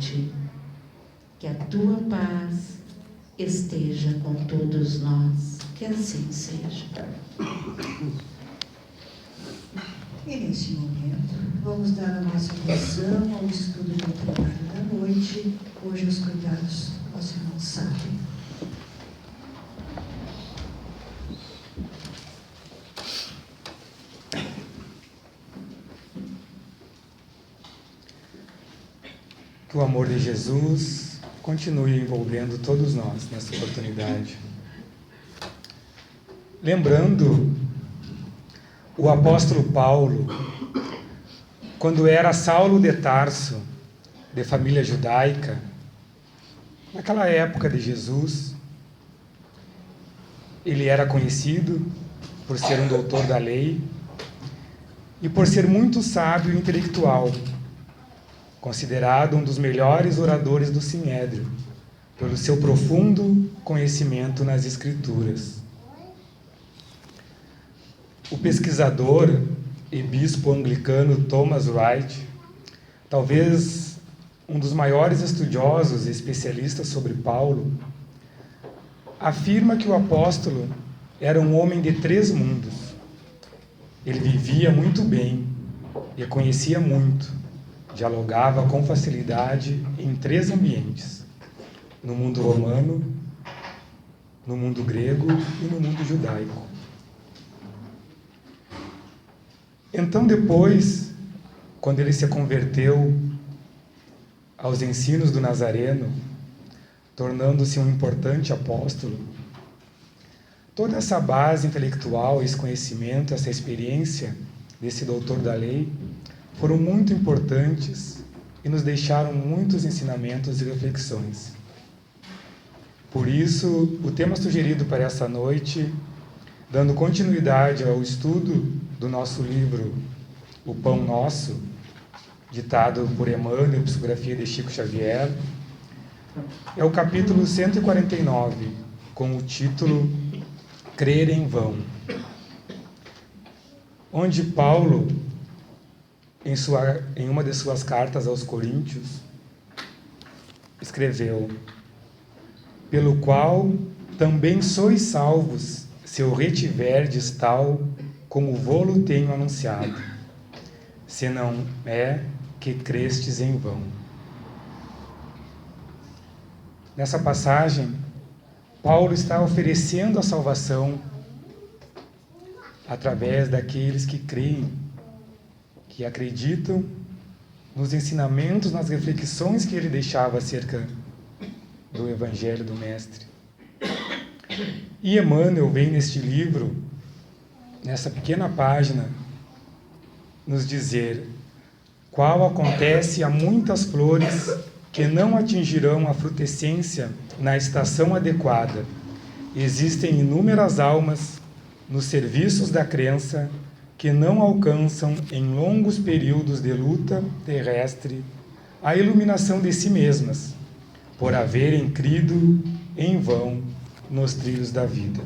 noite. Que a tua paz esteja com todos nós. Que assim seja. E neste momento, vamos dar a nossa atenção ao estudo doutrinário da noite, hoje os cuidados do nosso irmão Sábio. Que o amor de Jesus continue envolvendo todos nós nessa oportunidade. Lembrando o apóstolo Paulo, quando era Saulo de Tarso, de família judaica, naquela época de Jesus, ele era conhecido por ser um doutor da lei e por ser muito sábio e intelectual, considerado um dos melhores oradores do Sinédrio, pelo seu profundo conhecimento nas Escrituras. O pesquisador e bispo anglicano Thomas Wright, talvez um dos maiores estudiosos e especialistas sobre Paulo, afirma que o apóstolo era um homem de 3 mundos. Ele vivia muito bem e conhecia muito, dialogava com facilidade em 3 ambientes: no mundo romano, no mundo grego e no mundo judaico. Então, depois, quando ele se converteu aos ensinos do Nazareno, tornando-se um importante apóstolo, toda essa base intelectual, esse conhecimento, essa experiência desse doutor da lei foram muito importantes e nos deixaram muitos ensinamentos e reflexões. Por isso, o tema sugerido para essa noite, dando continuidade ao estudo do nosso livro O Pão Nosso, ditado por Emmanuel, psicografia de Chico Xavier, é o capítulo 149, com o título Crer em Vão, onde Paulo, em uma de suas cartas aos Coríntios, escreveu: pelo qual também sois salvos, se o retiverdes tal como vô-lo tenho anunciado, se não é que crestes em vão. Nessa passagem, Paulo está oferecendo a salvação através daqueles que creem, que acreditam nos ensinamentos, nas reflexões que ele deixava acerca do Evangelho do Mestre. E Emmanuel vem neste livro, nessa pequena página, nos dizer qual acontece a muitas flores que não atingirão a frutescência na estação adequada. Existem inúmeras almas nos serviços da crença que não alcançam em longos períodos de luta terrestre a iluminação de si mesmas, por haverem crido em vão nos trilhos da vida.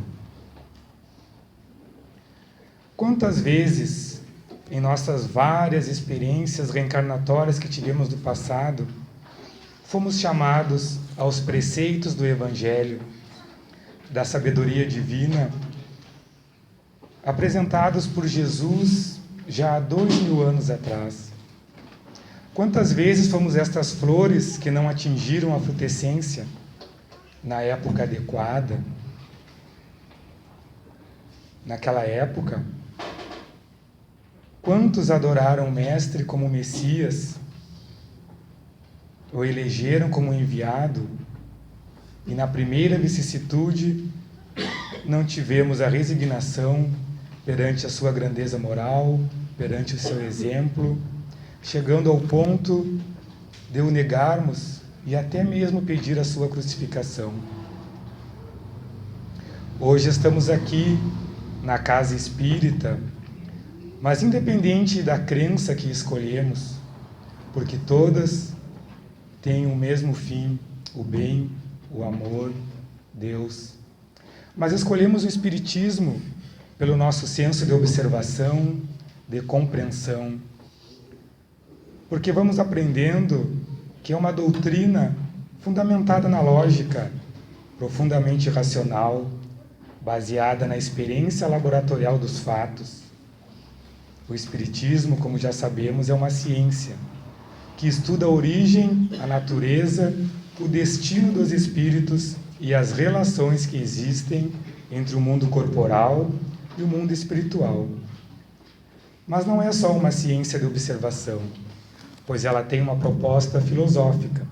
Quantas vezes, em nossas várias experiências reencarnatórias que tivemos do passado, fomos chamados aos preceitos do Evangelho, da sabedoria divina, apresentados por Jesus já há 2000 anos atrás. Quantas vezes fomos estas flores que não atingiram a frutescência na época adequada? Naquela época, quantos adoraram o Mestre como Messias, o elegeram como enviado, e na primeira vicissitude não tivemos a resignação perante a sua grandeza moral, perante o seu exemplo, chegando ao ponto de o negarmos e até mesmo pedir a sua crucificação. Hoje estamos aqui na casa espírita, mas independente da crença que escolhemos, porque todas têm o mesmo fim, o bem, o amor, Deus. Mas escolhemos o Espiritismo pelo nosso senso de observação, de compreensão, porque vamos aprendendo que é uma doutrina fundamentada na lógica, profundamente racional, baseada na experiência laboratorial dos fatos. O Espiritismo, como já sabemos, é uma ciência que estuda a origem, a natureza, o destino dos espíritos e as relações que existem entre o mundo corporal e o mundo espiritual. Mas não é só uma ciência de observação, pois ela tem uma proposta filosófica,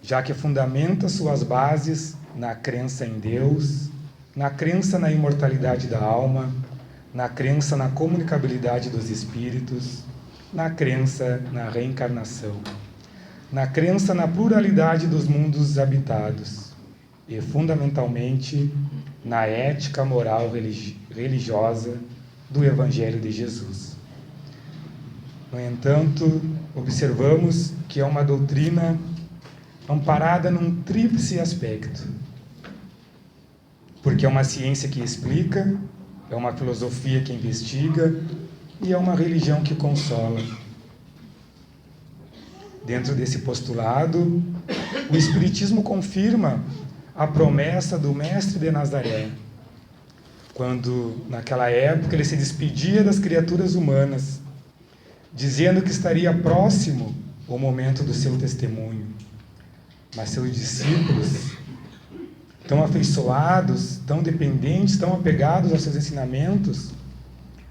já que fundamenta suas bases na crença em Deus, na crença na imortalidade da alma, na crença na comunicabilidade dos espíritos, na crença na reencarnação, na crença na pluralidade dos mundos habitados e, fundamentalmente, na ética moral religiosa do Evangelho de Jesus. No entanto, observamos que é uma doutrina amparada num tríplice aspecto, porque é uma ciência que explica, é uma filosofia que investiga e é uma religião que consola. Dentro desse postulado, o Espiritismo confirma a promessa do Mestre de Nazaré, quando, naquela época, ele se despedia das criaturas humanas, dizendo que estaria próximo o momento do seu testemunho. Mas seus discípulos, tão afeiçoados, tão dependentes, tão apegados aos seus ensinamentos,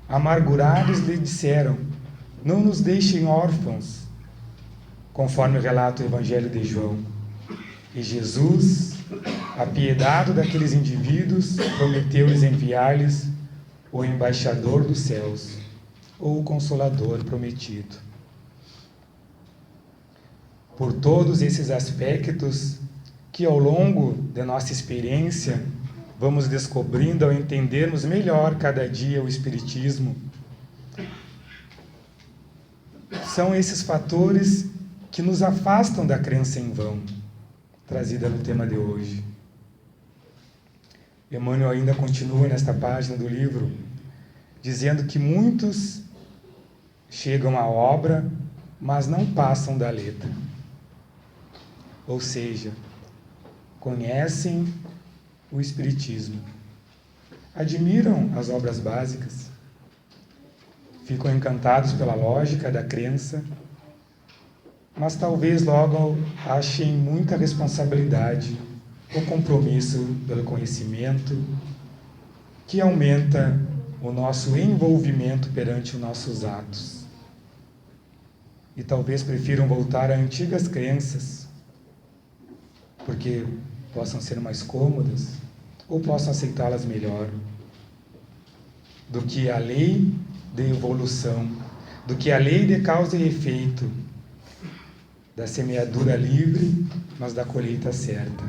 amargurados, lhe disseram: não nos deixem órfãos, conforme relata o Evangelho de João. E Jesus, apiedado daqueles indivíduos, prometeu-lhes enviar-lhes o embaixador dos céus, ou o Consolador prometido. Por todos esses aspectos que, ao longo da nossa experiência, vamos descobrindo ao entendermos melhor cada dia o Espiritismo, são esses fatores que nos afastam da crença em vão, trazida no tema de hoje. Emmanuel ainda continua nesta página do livro, dizendo que muitos chegam à obra, mas não passam da letra. Ou seja, conhecem o Espiritismo, admiram as obras básicas, ficam encantados pela lógica da crença, mas talvez logo achem muita responsabilidade ou compromisso pelo conhecimento, que aumenta o nosso envolvimento perante os nossos atos. E talvez prefiram voltar a antigas crenças, porque possam ser mais cômodas ou possam aceitá-las melhor, do que a lei de evolução, do que a lei de causa e efeito, da semeadura livre, mas da colheita certa.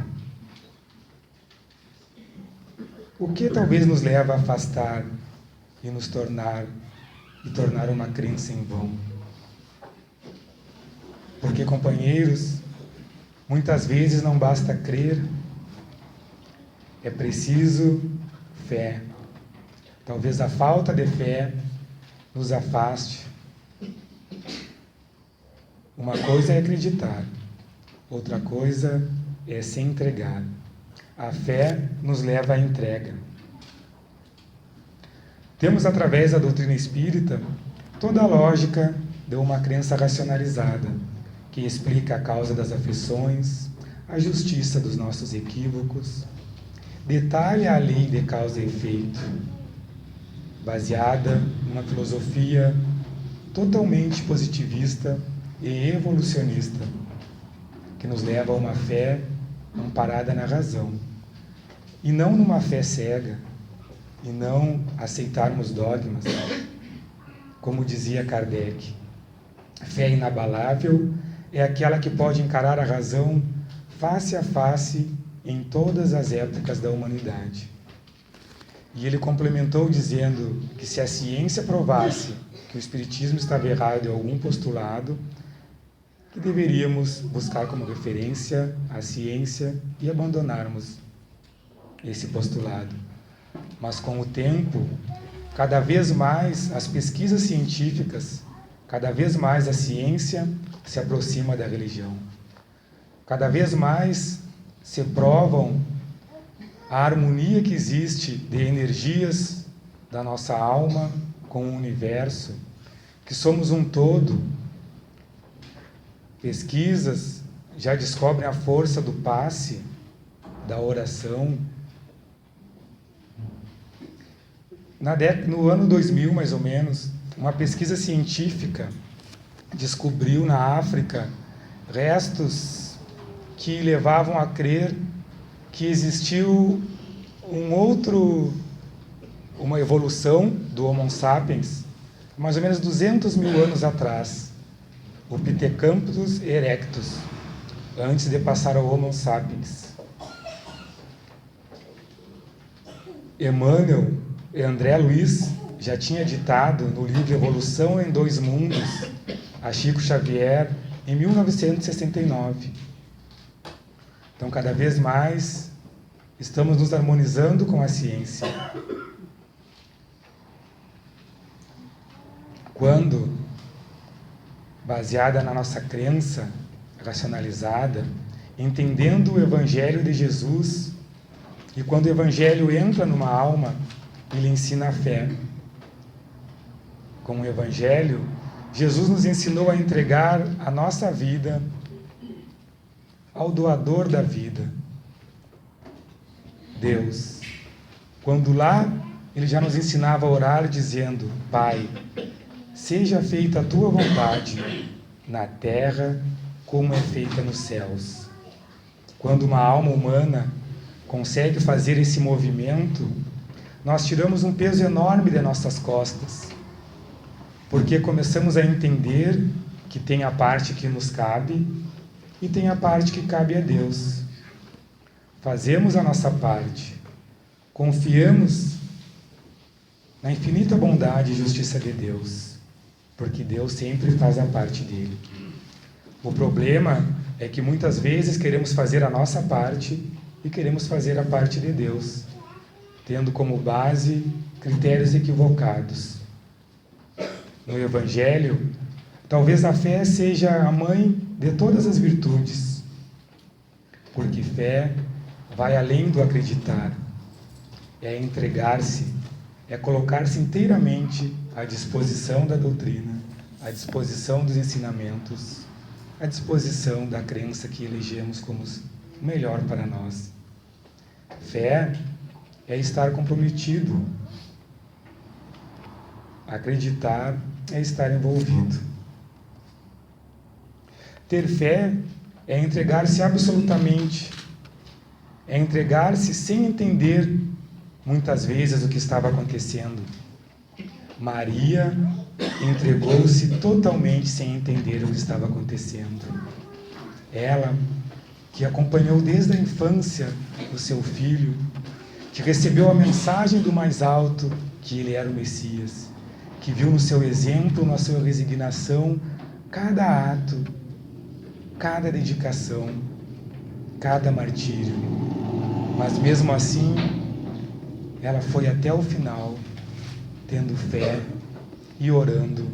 O que talvez nos leva a afastar e nos tornar uma crença em vão? Porque, companheiros, muitas vezes não basta crer, é preciso fé. Talvez a falta de fé nos afaste. Uma coisa é acreditar, outra coisa é se entregar. A fé nos leva à entrega. Temos, através da doutrina espírita, toda a lógica de uma crença racionalizada, que explica a causa das aflições, a justiça dos nossos equívocos, detalha a lei de causa e efeito, baseada numa filosofia totalmente positivista e evolucionista, que nos leva a uma fé amparada na razão, e não numa fé cega, e não aceitarmos dogmas, como dizia Kardec. Fé inabalável é aquela que pode encarar a razão face a face em todas as épocas da humanidade. E ele complementou dizendo que se a ciência provasse que o Espiritismo estava errado em algum postulado, que deveríamos buscar como referência a ciência e abandonarmos esse postulado. Mas com o tempo, cada vez mais as pesquisas científicas, cada vez mais a ciência se aproxima da religião. cada vez mais se provam a harmonia que existe de energias da nossa alma com o universo, que somos um todo. Pesquisas já descobrem a força do passe, da oração. No ano 2000, mais ou menos, uma pesquisa científica descobriu na África restos que levavam a crer que existiu uma evolução do Homo sapiens, mais ou menos 200 mil anos atrás, o Pithecanthropus erectus, antes de passar ao Homo sapiens. Emmanuel e André Luiz já tinha ditado no livro Evolução em Dois Mundos, a Chico Xavier, em 1969. Então, cada vez mais, estamos nos harmonizando com a ciência. Quando, baseada na nossa crença racionalizada, entendendo o Evangelho de Jesus, e quando o Evangelho entra numa alma, ele ensina a fé. Com o Evangelho, Jesus nos ensinou a entregar a nossa vida ao doador da vida, Deus. Quando lá, ele já nos ensinava a orar dizendo: Pai, seja feita a tua vontade, na terra como é feita nos céus. Quando uma alma humana consegue fazer esse movimento, nós tiramos um peso enorme de nossas costas, porque começamos a entender que tem a parte que nos cabe e tem a parte que cabe a Deus. Fazemos a nossa parte, confiamos na infinita bondade e justiça de Deus, porque Deus sempre faz a parte dele. O problema é que muitas vezes queremos fazer a nossa parte e queremos fazer a parte de Deus, tendo como base critérios equivocados. No Evangelho, talvez a fé seja a mãe de todas as virtudes, porque fé vai além do acreditar, é entregar-se, é colocar-se inteiramente à disposição da doutrina, à disposição dos ensinamentos, à disposição da crença que elegemos como melhor para nós. Fé é estar comprometido. Acreditar é estar envolvido. Ter fé é entregar-se absolutamente, é entregar-se sem entender muitas vezes o que estava acontecendo. Maria entregou-se totalmente sem entender o que estava acontecendo. Ela, que acompanhou desde a infância o seu filho, que recebeu a mensagem do mais alto que ele era o Messias, que viu no seu exemplo, na sua resignação, cada ato, cada dedicação, cada martírio. Mas mesmo assim, ela foi até o final, tendo fé e orando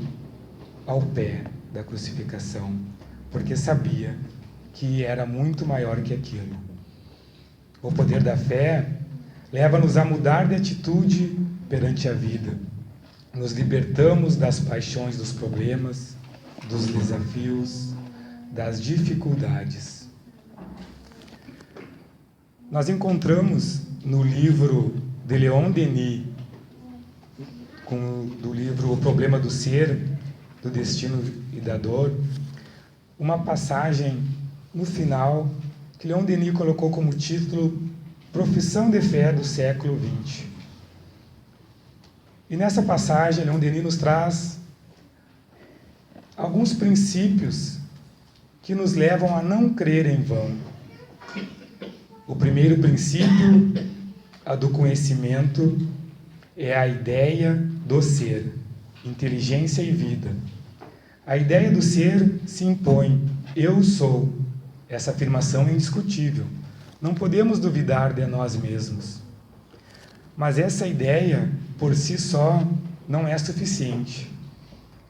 ao pé da crucificação, porque sabia que era muito maior que aquilo. O poder da fé leva-nos a mudar de atitude perante a vida. Nos libertamos das paixões dos problemas, dos desafios, das dificuldades. Nós encontramos no livro de Leon Denis, do livro O Problema do Ser, do Destino e da Dor, uma passagem no final que Leon Denis colocou como título Profissão de Fé do século XX. E nessa passagem, Leon Denis nos traz alguns princípios que nos levam a não crer em vão. O primeiro princípio, a do conhecimento, é a ideia do ser, inteligência e vida. A ideia do ser se impõe, eu sou. Essa afirmação é indiscutível. Não podemos duvidar de nós mesmos. Mas essa ideia, por si só, não é suficiente.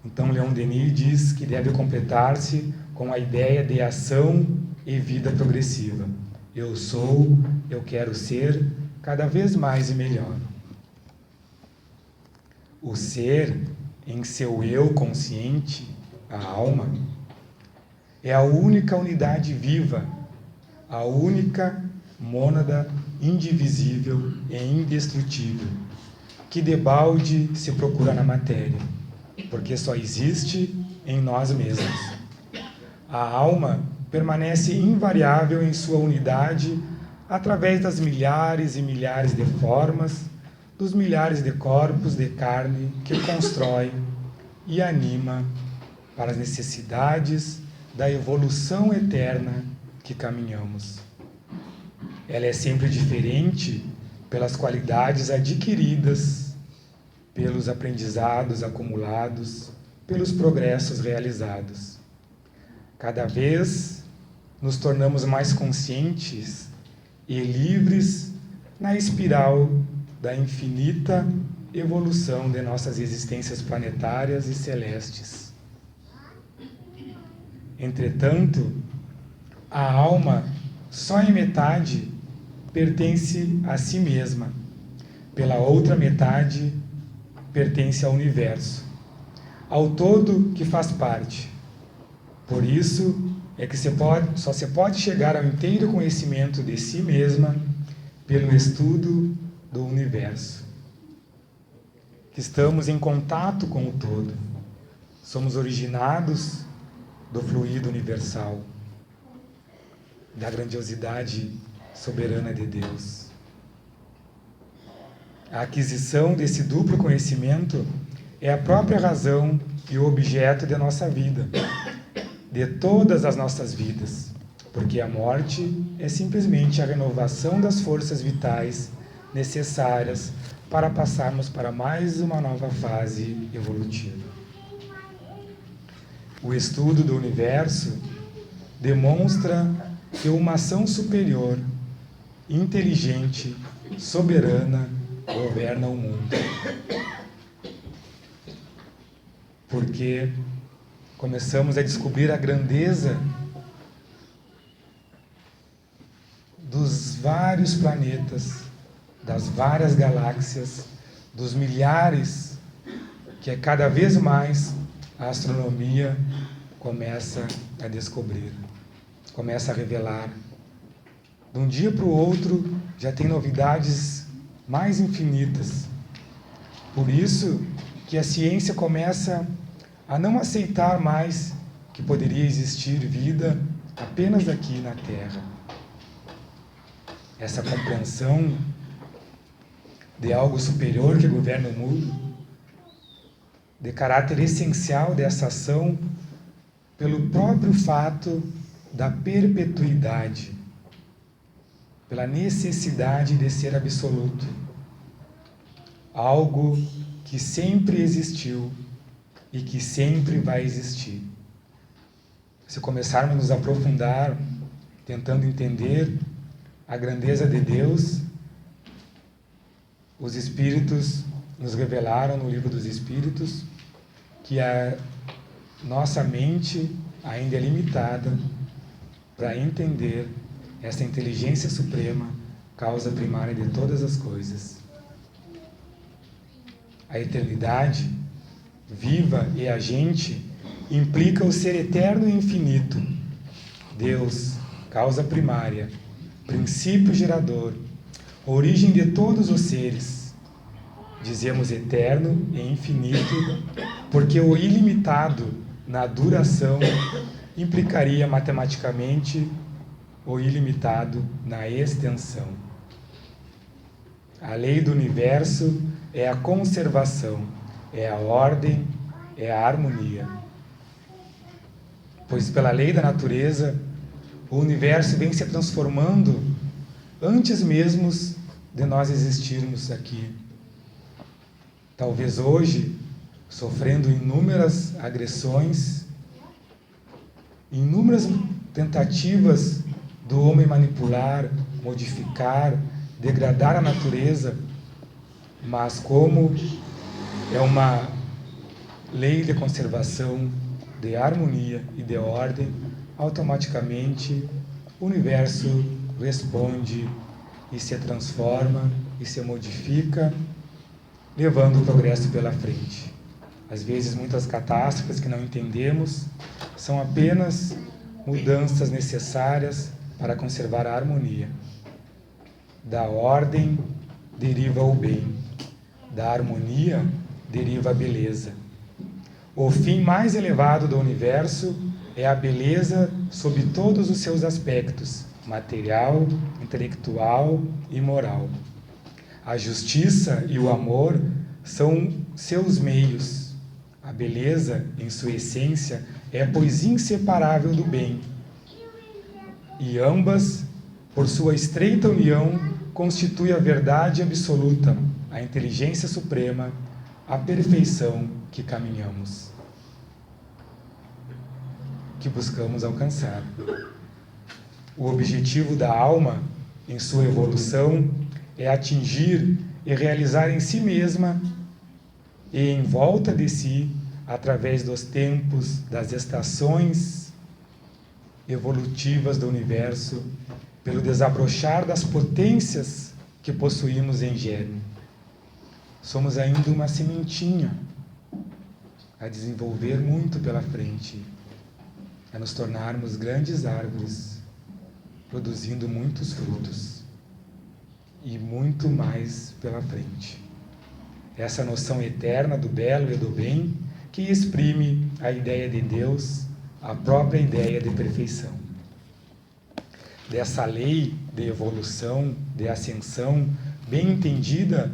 Então, Leon Denis diz que deve completar-se com a ideia de ação e vida progressiva. Eu sou, eu quero ser cada vez mais e melhor. O ser, em seu eu consciente, a alma, é a única unidade viva, a única mônada indivisível e indestrutível, que debalde se procura na matéria, porque só existe em nós mesmos. A alma permanece invariável em sua unidade através das milhares e milhares de formas, dos milhares de corpos de carne que constrói e anima para as necessidades da evolução eterna que caminhamos. Ela é sempre diferente pelas qualidades adquiridas, pelos aprendizados acumulados, pelos progressos realizados. Cada vez nos tornamos mais conscientes e livres na espiral da infinita evolução de nossas existências planetárias e celestes. Entretanto, a alma só em metade pertence a si mesma, pela outra metade pertence ao universo, ao todo que faz parte. Por isso é que só se pode chegar ao inteiro conhecimento de si mesma pelo estudo do universo. Que estamos em contato com o todo. Somos originados do fluido universal, da grandiosidade soberana de Deus. A aquisição desse duplo conhecimento é a própria razão e o objeto de nossa vida, de todas as nossas vidas, porque a morte é simplesmente a renovação das forças vitais necessárias para passarmos para mais uma nova fase evolutiva. O estudo do universo demonstra que uma ação superior, inteligente, soberana, governa o mundo. Porque começamos a descobrir a grandeza dos vários planetas, das várias galáxias, dos milhares, que cada vez mais a astronomia começa a descobrir, começa a revelar. De um dia para o outro, já tem novidades mais infinitas. Por isso que a ciência começa a não aceitar mais que poderia existir vida apenas aqui na Terra. Essa compreensão de algo superior que governa o mundo, de caráter essencial dessa ação, pelo próprio fato da perpetuidade, pela necessidade de ser absoluto, algo que sempre existiu e que sempre vai existir. Se começarmos a nos aprofundar, tentando entender a grandeza de Deus, os Espíritos nos revelaram no Livro dos Espíritos que a nossa mente ainda é limitada para entender essa inteligência suprema, causa primária de todas as coisas. A eternidade, viva e agente, implica o ser eterno e infinito. Deus, causa primária, princípio gerador, origem de todos os seres. Dizemos eterno e infinito porque o ilimitado na duração implicaria matematicamente o ilimitado na extensão. A lei do universo é a conservação, é a ordem, é a harmonia. Pois pela lei da natureza, o universo vem se transformando antes mesmo de nós existirmos aqui. Talvez hoje, sofrendo inúmeras agressões, inúmeras tentativas do homem manipular, modificar, degradar a natureza, mas como é uma lei de conservação, de harmonia e de ordem, automaticamente o universo responde e se transforma e se modifica, levando o progresso pela frente. Às vezes, muitas catástrofes que não entendemos são apenas mudanças necessárias para conservar a harmonia. Da ordem deriva o bem, da harmonia deriva a beleza. O fim mais elevado do universo é a beleza sob todos os seus aspectos, material, intelectual e moral. A justiça e o amor são seus meios. A beleza, em sua essência, é pois inseparável do bem. E ambas, por sua estreita união, constituem a verdade absoluta, a inteligência suprema, a perfeição que caminhamos, que buscamos alcançar. O objetivo da alma, em sua evolução, é atingir e realizar em si mesma e em volta de si, através dos tempos, das estações evolutivas do universo, pelo desabrochar das potências que possuímos em germe. Somos ainda uma sementinha a desenvolver muito pela frente, a nos tornarmos grandes árvores, produzindo muitos frutos e muito mais pela frente. Essa noção eterna do belo e do bem que exprime a ideia de Deus, a própria ideia de perfeição. Dessa lei de evolução, de ascensão, bem entendida,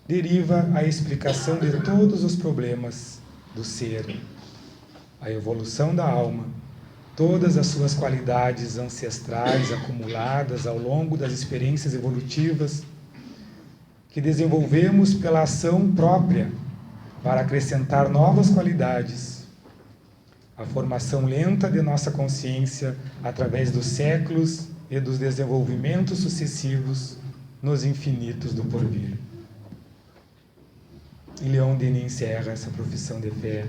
deriva a explicação de todos os problemas do ser, a evolução da alma, todas as suas qualidades ancestrais acumuladas ao longo das experiências evolutivas que desenvolvemos pela ação própria para acrescentar novas qualidades, a formação lenta de nossa consciência através dos séculos e dos desenvolvimentos sucessivos nos infinitos do porvir. E Leon Denis encerra essa profissão de fé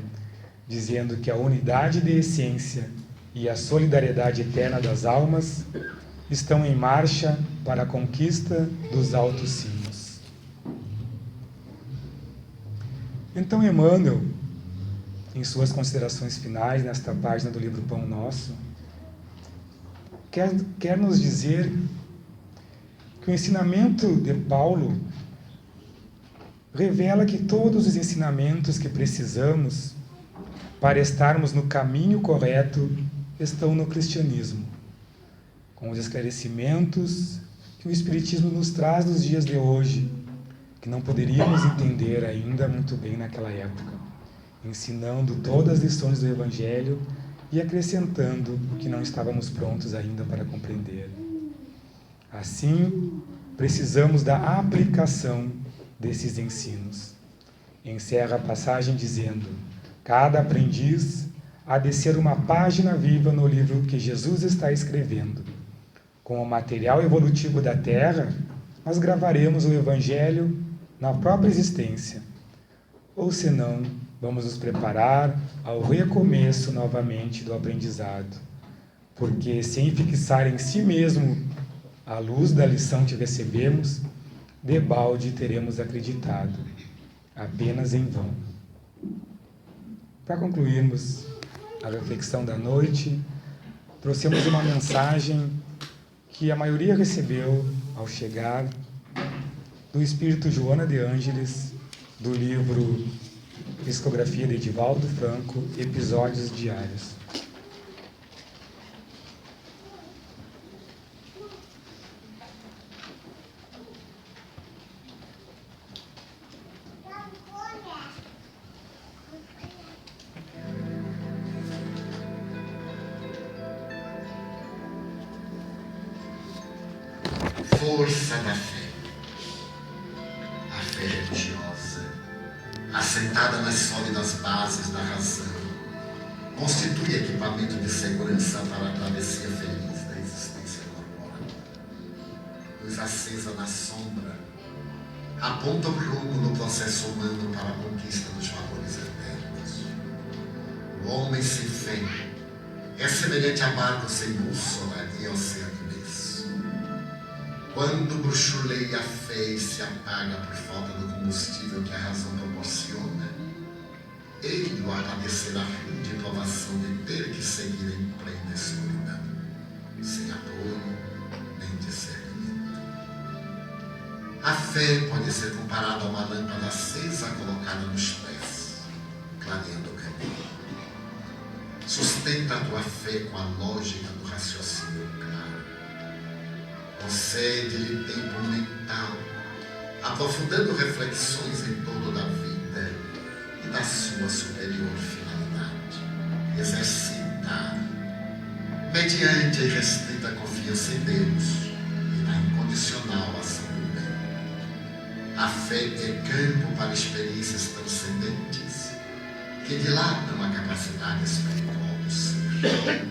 dizendo que a unidade de essência e a solidariedade eterna das almas estão em marcha para a conquista dos altos cimos. Então, Emmanuel, em suas considerações finais, nesta página do livro Pão Nosso, quer nos dizer que o ensinamento de Paulo revela que todos os ensinamentos que precisamos para estarmos no caminho correto estão no cristianismo, com os esclarecimentos que o Espiritismo nos traz nos dias de hoje, que não poderíamos entender ainda muito bem naquela época, ensinando todas as lições do Evangelho e acrescentando o que não estávamos prontos ainda para compreender. Assim, precisamos da aplicação desses ensinos. Encerra a passagem dizendo: cada aprendiz há de ser uma página viva no livro que Jesus está escrevendo. Com o material evolutivo da Terra, nós gravaremos o Evangelho na própria existência. Ou senão, vamos nos preparar ao recomeço novamente do aprendizado. Porque sem fixar em si mesmo a luz da lição que recebemos, debalde teremos acreditado, apenas em vão. Para concluirmos a reflexão da noite, trouxemos uma mensagem que a maioria recebeu ao chegar do Espírito Joana de Ângeles, do livro Psicografia de Edivaldo Franco, Episódios Diários. Força da fé. A fé religiosa, assentada nas sólidas bases da razão, constitui equipamento de segurança para a travessia feliz da existência corpórea. Luz acesa na sombra, aponta o rumo no processo humano para a conquista dos valores eternos. O homem sem fé é semelhante a barco sem bússola e em oceano imenso. Quando bruxuleia a fé e se apaga por falta do combustível que a razão proporciona, ele-o a padecer a rude provação de ter que seguir em plena escuridão, sem apoio nem discernimento. A fé pode ser comparada a uma lâmpada acesa colocada nos pés, clareando o caminho. Sustenta a tua fé com a lógica do raciocínio claro. Concede-lhe tempo mental, aprofundando reflexões em torno da vida e da sua superior finalidade. Exercita, mediante a irrestrita confiança em Deus e na incondicional ação do bem. A fé é campo para experiências transcendentes que dilatam a capacidade espiritual do ser.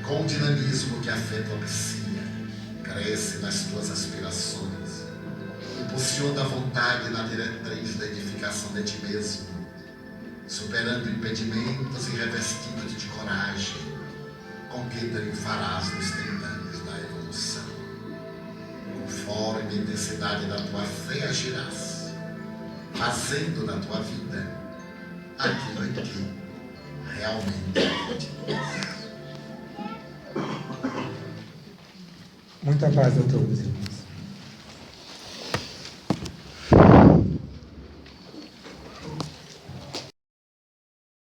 Com o dinamismo que a fé propicia, cresce nas tuas aspirações, impulsiona a vontade na diretriz da edificação de ti mesmo, superando impedimentos e revestindo-te de coragem, com que triunfarás nos tentames da evolução. Conforme a intensidade da tua fé agirás, fazendo da tua vida aquilo em que realmente acreditas. Muita paz a todos, irmãos.